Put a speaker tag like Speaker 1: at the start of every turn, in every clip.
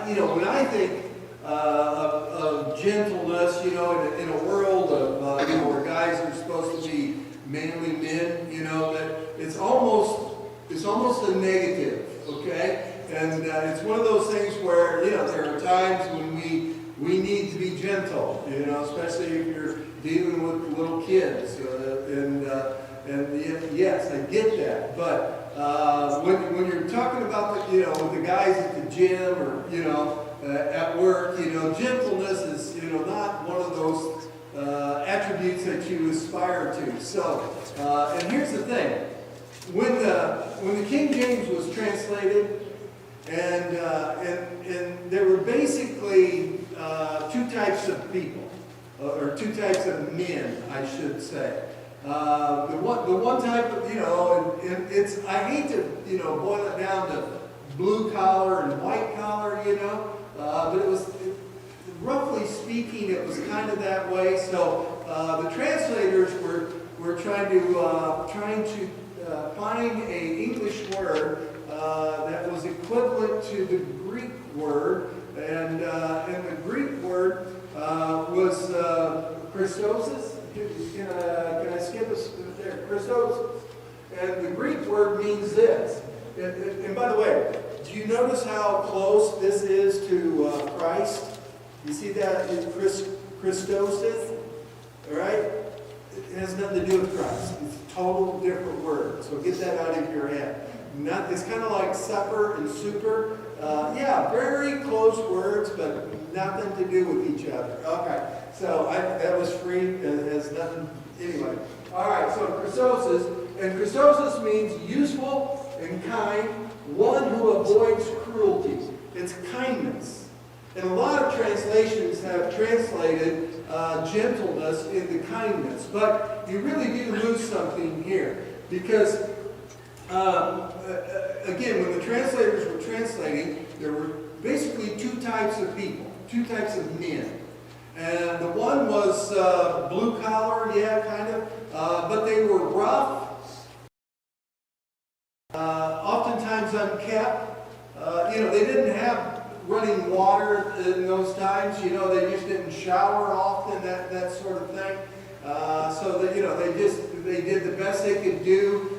Speaker 1: When I think of gentleness, in a world of, where guys are supposed to be manly men, that it's almost a negative, okay? And it's one of those things where, there are times when we need to be gentle, especially if you're dealing with little kids. And yes, I get that. But when you're talking about with the guys at the gym or at work, gentleness is not one of those attributes that you aspire to. So, and here's the thing: when the King James was translated, and there were basically two types of people, or two types of men, I should say. The one type of, it's, I hate to, boil it down to blue collar and white collar, but roughly speaking, it was kind of that way. So the translators were trying to find an English word that was equivalent to the Greek word, and the Greek word was Christosis. Can I skip us there? Christos. And the Greek word means this. And by the way, do you notice how close this is to Christ? You see that in Christosis? All right? It has nothing to do with Christ. It's a total different word. So get that out of your head. It's kind of like supper and super. Yeah, very close words, but nothing to do with each other. Okay. So that was free. It has nothing. Anyway. All right. So Christosis, and Christosis means useful and kind, one who avoids cruelty. It's kindness. And a lot of translations have translated gentleness into kindness, but you really do lose something here because, again, when the translators were translating, there were basically two types of people, two types of men. And the one was blue collar, yeah, kind of, but they were rough, oftentimes unkept. They didn't have running water in those times. They just didn't shower often, that sort of thing. So that they did the best they could do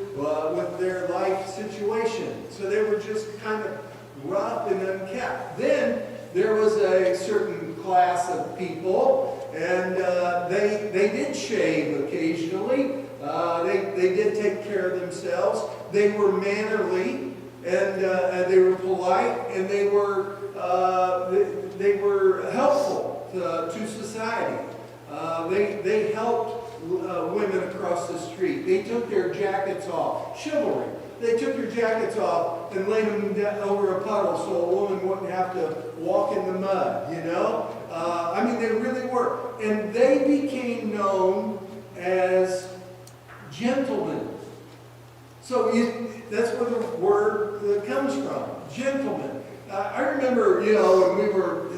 Speaker 1: with their life situation. So they were just kind of rough and unkept. Then there was a certain class of people, and they did shave occasionally. They did take care of themselves. They were mannerly, and they were polite, and they were helpful to society. They helped women across the street. They took their jackets off. Chivalry. They took their jackets off and laid them over a puddle so a woman wouldn't have to walk in the mud, they really were. And they became known as gentlemen. So that's where the word comes from, gentlemen. I remember, when we were,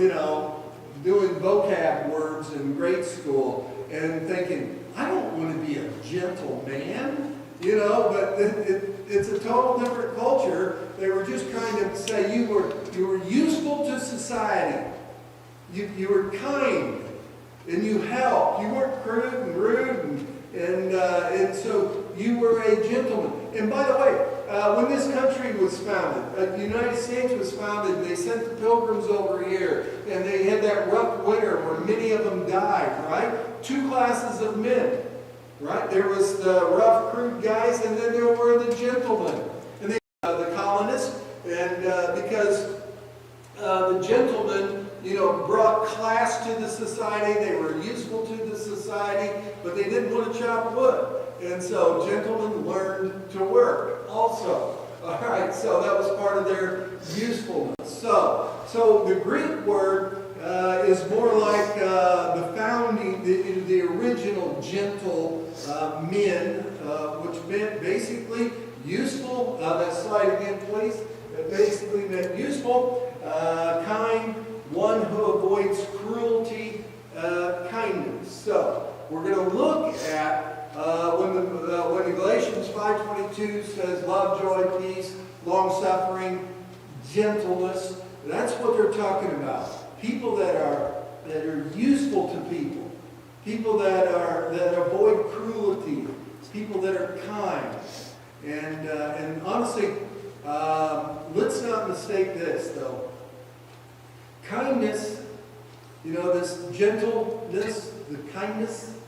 Speaker 1: doing vocab words in grade school and thinking, I don't want to be a gentleman, but it's a total different culture. They were just trying to say you were useful to society. You were kind and you helped. You weren't crude and rude and so you were a gentleman. And by the way, when this country was founded, the United States was founded, they sent the pilgrims over here, and they had that rough winter where many of them died, right? Two classes of men, right? There was the rough, crude guys, and then there were the gentlemen. And they the colonists, and because the gentlemen, brought class to the society, they were useful to the society, but they didn't want to chop wood. And so gentlemen learned to work also. All right, so that was part of their usefulness. So the Greek word is more like the founding, the original gentle men, which meant basically useful. That slide again, please. It basically meant useful, kind, one who avoids cruelty, kindness. So we're going to look at when the Galatians 5:22 says love, joy, peace, long-suffering, gentleness. That's what they're we're talking about. People that are useful to people. People that avoid cruelty. People that are kind. And honestly, let's not mistake this, though. Kindness, this gentleness, the kindness,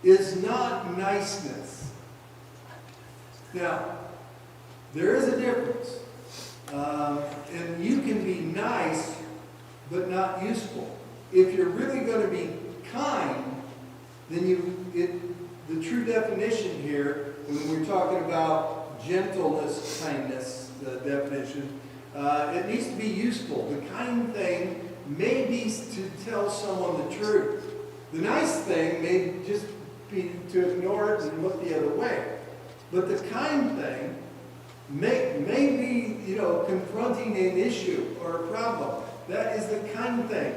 Speaker 1: is not niceness. Now, there is a difference. And you can be nice, but not useful. If you're really going to be kind, then the true definition here, when we're talking about gentleness, kindness, the definition, it needs to be useful. The kind thing may be to tell someone the truth. The nice thing may just be to ignore it and look the other way. But the kind thing may be, confronting an issue or a problem. That is the kind thing.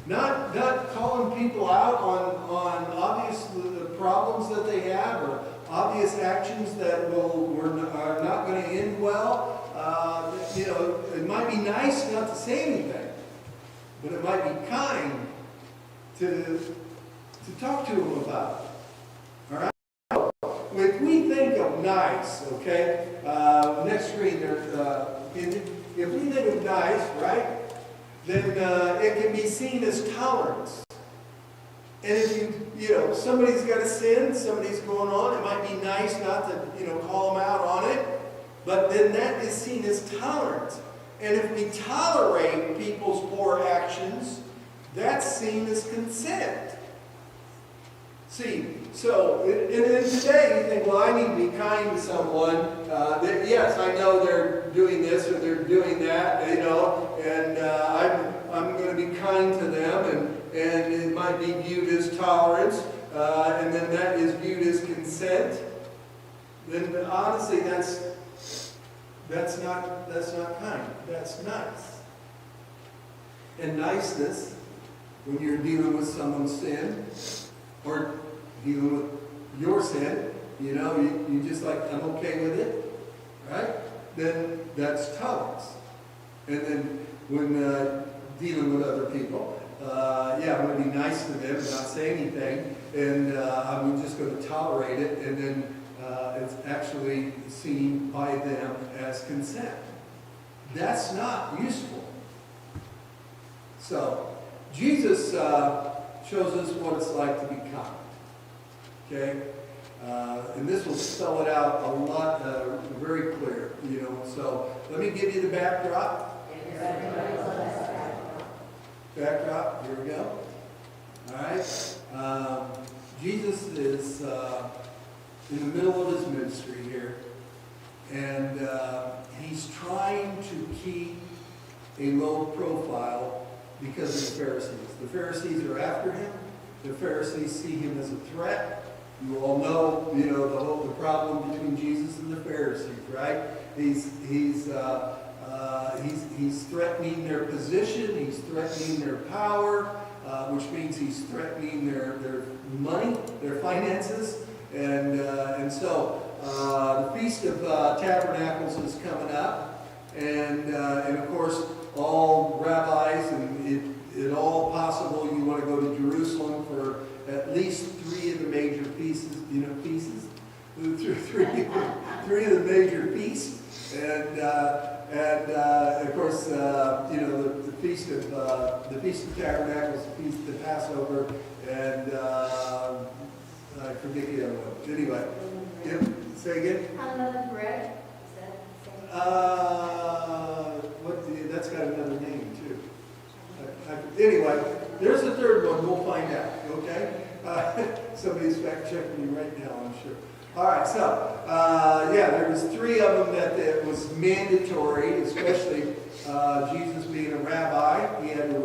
Speaker 1: Not calling people out on obvious problems that they have or obvious actions that are not going to end well. It might be nice not to say anything, but it might be kind to talk to them about it. All right? If we think of nice, okay, next screen there, if we think of nice, right, then it can be seen as tolerance. And if somebody's got a sin, somebody's going on, it might be nice not to, call them out on it, but then that is seen as tolerance. And if we tolerate people's poor actions, that's seen as consent. See, so and today you think, well, I need to be kind to someone. Yes, I know they're doing this or they're doing that, and I'm going to be kind to them, and it might be viewed as tolerance, and then that is viewed as consent. Then honestly, that's not kind. That's nice. And niceness, when you're dealing with someone's sin, or dealing with your sin, you just like, I'm okay with it, right? Then that's tolerance. And then when dealing with other people, I'm going to be nice to them and not say anything, and I'm just going to tolerate it, and then it's actually seen by them as consent. That's not useful. So, Jesus shows us what it's like to be kind. Okay? And this will spell it out a lot, very clear, So, let me give you the backdrop. Backdrop, here we go. All right. Jesus is in the middle of his ministry here, and he's trying to keep a low profile because of the Pharisees. The Pharisees are after him. The Pharisees see him as a threat. You all know, the problem between Jesus and the Pharisees, right? He's threatening their position. He's threatening their power, which means he's threatening their money, their finances, and so the Feast of Tabernacles is coming up, and of course all rabbis and at all possible you want to go to Jerusalem for at least three of the major feasts, three of the major feasts, and of course the Feast of Tabernacles, the Feast of Passover, and I forget the other one. Anyway, yep. Say again.
Speaker 2: Unleavened bread.
Speaker 1: That's got another name too. Anyway, there's a third one. We'll find out. Okay. Somebody's fact checking me right now, I'm sure. All right. So there was three of them that it was mandatory, especially Jesus being a rabbi. He had a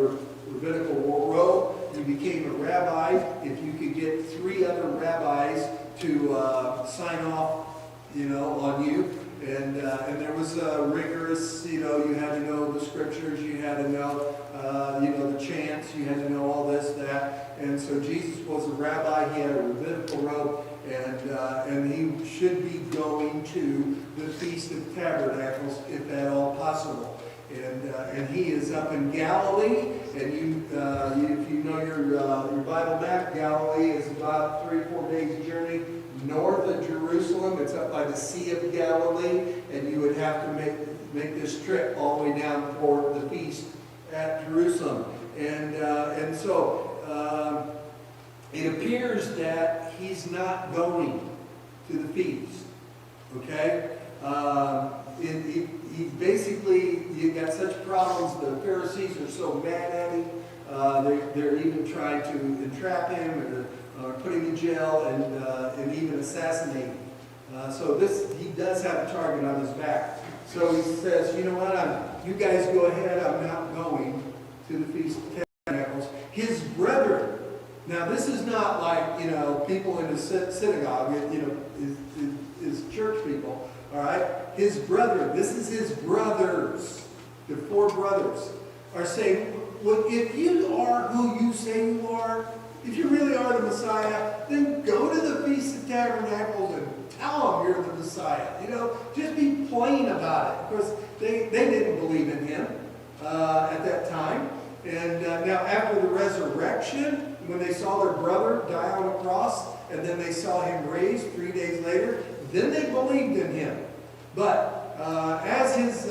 Speaker 1: rabbinical robe. You became a rabbi if you could get three other rabbis to sign off, on you. And there was a rigorous, you had to know the scriptures, you had to know, the chants, you had to know all this, that. And so Jesus was a rabbi. He had a rabbinical robe, and he should be going to the Feast of Tabernacles if at all possible. And he is up in Galilee, and if you know your Bible map, Galilee is about 3 or 4 days journey north of Jerusalem. It's up by the Sea of Galilee, and you would have to make this trip all the way down for the feast at Jerusalem. And so it appears that he's not going to the feast. Okay? He basically, you got such problems, the Pharisees are so mad at him, they're even trying to entrap him or put him in jail and even assassinate him. So he does have a target on his back. So he says, you know what, you guys go ahead, I'm not going to the Feast of Tabernacles. His brethren, now this is not like, people in a synagogue, is church people. All right? His brethren, this is his brothers, the 4 brothers, are saying, well, if you are who you say you are, if you really are the Messiah, then go to the Feast of Tabernacles and tell them you're the Messiah. Just be plain about it. Because they didn't believe in him at that time. And now after the resurrection, when they saw their brother die on a cross, and then they saw him raised 3 days later, then they believed in him. But as his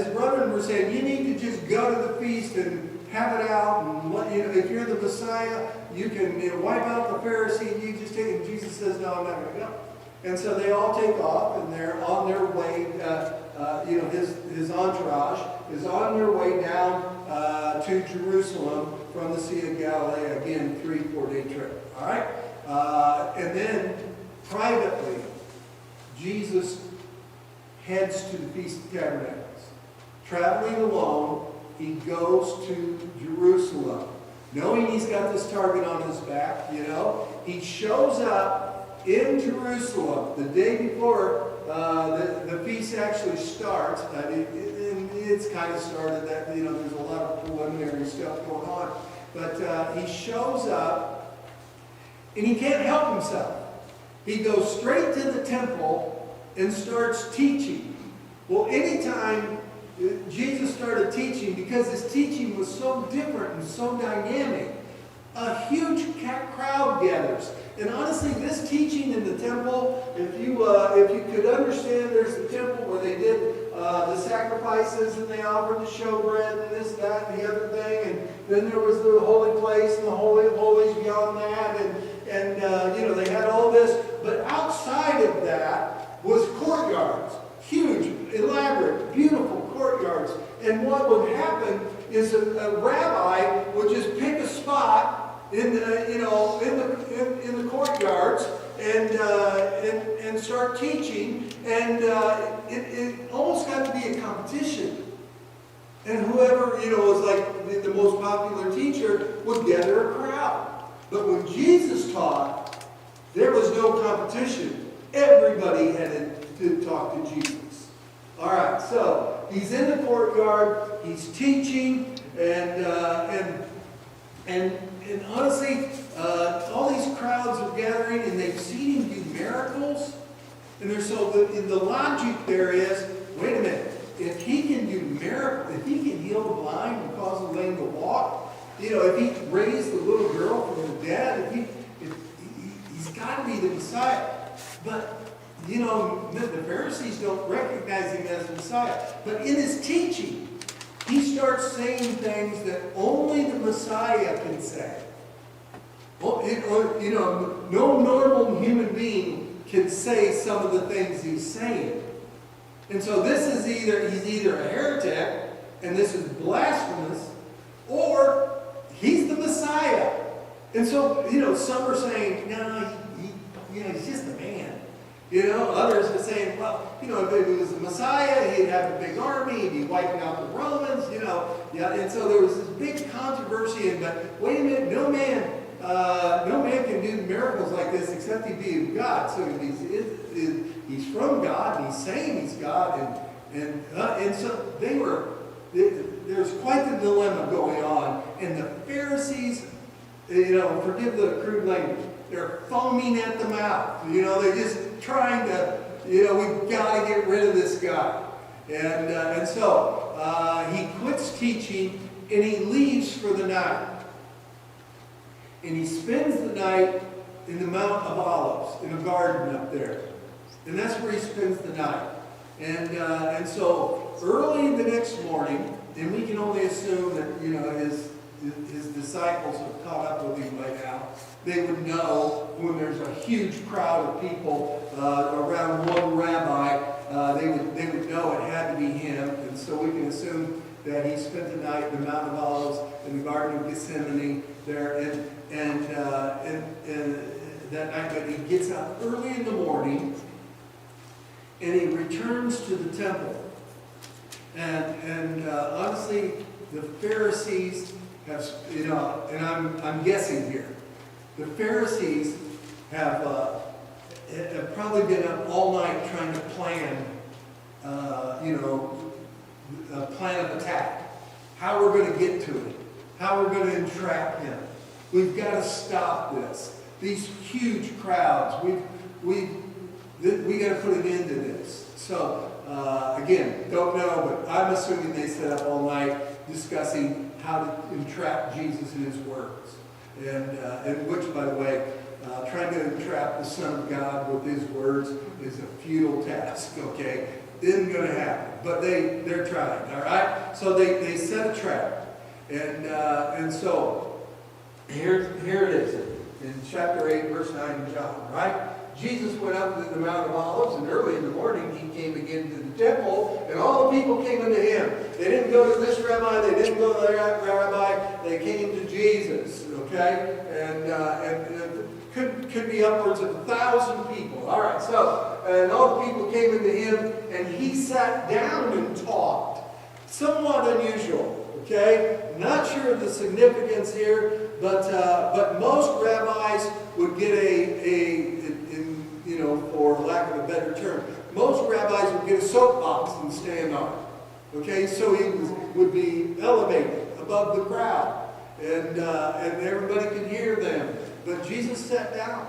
Speaker 1: brethren were saying, you need to just go to the feast and have it out, and if you're the Messiah, you can wipe out the Pharisee. You just take it. And Jesus says, no, I'm not going to go. And so they all take off, and they're on their way. His entourage is on their way down to Jerusalem from the Sea of Galilee. Again, 3-4 day trip. All right, and then privately, Jesus heads to the Feast of Tabernacles. Traveling alone, he goes to Jerusalem. Knowing he's got this target on his back, he shows up in Jerusalem the day before the feast actually starts. It's kind of started that, there's a lot of preliminary stuff going on. But he shows up, and he can't help himself. He goes straight to the temple and starts teaching. Well, anytime Jesus started teaching, because his teaching was so different and so dynamic, a huge crowd gathers. And honestly, this teaching in the temple, if you could understand, there's the temple where they did the sacrifices and they offered the showbread and this, that, and the other thing. And then there was the holy place and the holy of holies beyond that. And they had all this. But outside of that was courtyards. Huge, elaborate, beautiful courtyards. And what would happen is a rabbi would just pick a spot in the courtyards and start teaching, and it almost got to be a competition. And whoever was like the most popular teacher would gather a crowd. But when Jesus taught, there was no competition. Everybody had to talk to Jesus. All right, so he's in the courtyard, he's teaching, and honestly, all these crowds are gathering, and they've seen him do miracles. And the logic there is, wait a minute, if he can do miracles, if he can heal the blind and cause the lame to walk, if he raised the little girl from the dead, he's got to be the Messiah. But the Pharisees don't recognize him as the Messiah. But in his teaching, he starts saying things that only the Messiah can say. No normal human being can say some of the things he's saying. And so he's either a heretic, and this is blasphemous, or he's the Messiah. And so, some are saying, no, he's just a man. Others are saying, well, if it was the Messiah, he'd have a big army, he'd be wiping out the Romans, And so there was this big controversy, but wait a minute, no man can do miracles like this except he be of God. So he's from God, and he's saying he's God, and so there's quite the dilemma going on, and the Pharisees, forgive the crude language, they're foaming at the mouth. They're just trying to, we've got to get rid of this guy. And so he quits teaching and he leaves for the night. And he spends the night in the Mount of Olives, in a garden up there. And that's where he spends the night. And so early the next morning, and we can only assume that, you know, his disciples have caught up with him by now. They would know when there's a huge crowd of people around one rabbi, they would know it had to be him. And so we can assume that he spent the night in the Mount of Olives in the Garden of Gethsemane there, and that night. But he gets up early in the morning and he returns to the temple. And honestly, the Pharisees have, you know, and I'm guessing here, the Pharisees have probably been up all night trying to plan, a plan of attack. How we're going to get to him. How we're going to entrap him. We've got to stop this. These huge crowds. We got to put an end to this. So, again, don't know, but I'm assuming they sat up all night discussing how to entrap Jesus in his words. And which, by the way, trying to entrap the Son of God with his words is a futile task, okay? Isn't going to happen. But they're trying, all right? So they set a trap. And so here it is in chapter 8, verse 9 of John, right? Jesus went up to the Mount of Olives, and early in the morning he came again to the temple, and all the people came unto him. They didn't go to this rabbi, they didn't go to that rabbi, they came to Jesus, okay? And could be upwards of 1,000 people. All right, so, and all the people came into him, and he sat down and taught. Somewhat unusual, okay? Not sure of the significance here, but most rabbis would get for lack of a better term, most rabbis would get a soapbox and stand on it. Okay, so he would be elevated above the crowd, and everybody could hear them. But Jesus sat down.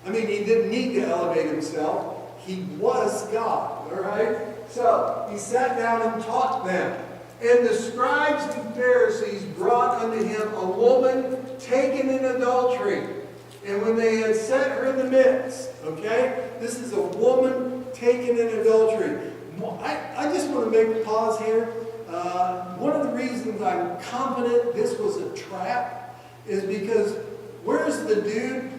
Speaker 1: I mean, he didn't need to elevate himself. He was God, all right? So he sat down and taught them. And the scribes and Pharisees brought unto him a woman taken in adultery. And when they had set her in the midst, okay? This is a woman taken in adultery. I just want to make a pause here. One of the reasons I'm confident this was a trap is because where's the dude?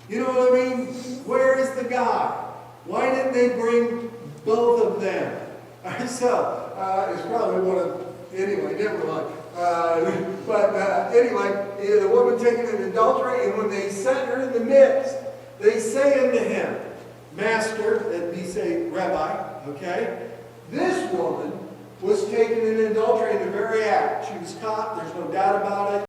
Speaker 1: You know what I mean? Where is the guy? Why didn't they bring both of them? All right, so it's probably one of, anyway, never mind. Anyway, the woman taken in adultery, and when they set her in the midst, they say unto him, Master, that we say Rabbi, okay? This woman was taken in adultery in the very act. She was caught, there's no doubt about it.